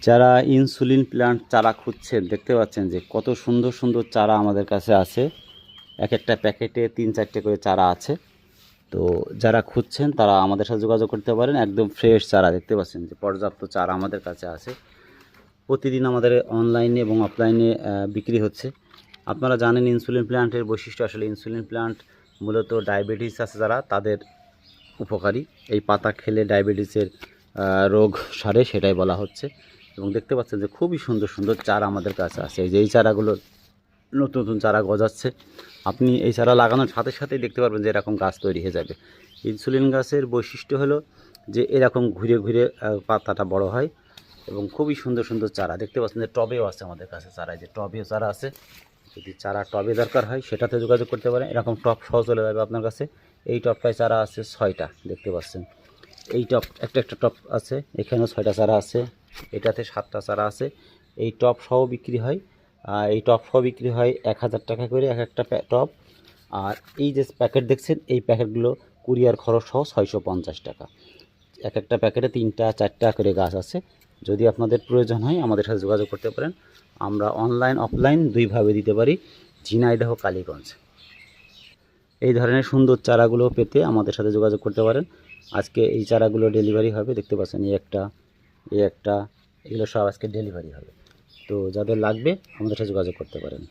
যারা insulin plant চারা খুঁজছেন দেখতে পাচ্ছেন যে কত সুন্দর সুন্দর চারা আমাদের কাছে আছে। এক একটা প্যাকেটে 3-4টে করে চারা আছে। তো যারা খুঁজছেন তারা আমাদের সাথে যোগাযোগ করতে পারেন। একদম ফ্রেশ চারা দেখতে পাচ্ছেন যে পর্যাপ্ত চারা আমাদের কাছে আছে। প্রতিদিন আমাদের অনলাইনে এবং অফলাইনে বিক্রি হচ্ছে। আপনারা জানেন ইনসুলিন প্ল্যান্টের বৈশিষ্ট্য, আসলে ইনসুলিন প্ল্যান্ট মূলত ডায়াবেটিস আছে যারা তাদের উপকারী। এই পাতা খেলে ডায়াবেটিসের রোগ সারে, সেটাই বলা হচ্ছে। এবং দেখতে পাচ্ছেন যে খুবই সুন্দর সুন্দর চারা আমাদের কাছে আছে। এই যে এই চারাগুলো নতুন নতুন চারা গজাচ্ছে। আপনি এই চারা লাগানোর সাথে সাথেই দেখতে পারবেন যে এরকম গাছ তৈরি হয়ে যাবে। ইনসুলিন গাছের বৈশিষ্ট্য হলো যে এরকম ঘুরে ঘুরে পাতাটা বড় হয় এবং খুবই সুন্দর সুন্দর চারা দেখতে পাচ্ছেন যে টবেও আছে আমাদের কাছে চারা। যে টবেও চারা আছে, যদি চারা টবে দরকার হয় সেটাতে যোগাযোগ করতে পারেন। এরকম টব সহ চলে যাবে আপনার কাছে। এই টবটায় চারা আছে 6টা দেখতে পাচ্ছেন। এই টব একটা একটা টব আছে, এখানেও 6টা চারা আছে, এটাতে 7টা চারা আছে। এই টব সহ বিক্রি হয়। এই টব সহ বিক্রি হয় 1000 টাকা করে এক একটা টব। আর এই যে প্যাকেট দেখছেন, এই প্যাকেটগুলো কুরিয়ার খরচ সহ 650 টাকা। এক একটা প্যাকেটে 3টা-4টা করে গাছ আছে। যদি আপনাদের প্রয়োজন হয় আমাদের সাথে যোগাযোগ করতে পারেন। আমরা অনলাইন অফলাইন দুইভাবে দিতে পারি, ঝিনাইদহ, কালীগঞ্জ। এই ধরনের সুন্দর চারাগুলো পেতে আমাদের সাথে যোগাযোগ করতে পারেন। আজকে এই চারাগুলো ডেলিভারি হবে, দেখতে পাচ্ছেন এই একটা এগুলো সব আজকে ডেলিভারি হবে। তো যাদের লাগবে আমাদের সাথে যোগাযোগ করতে পারেন।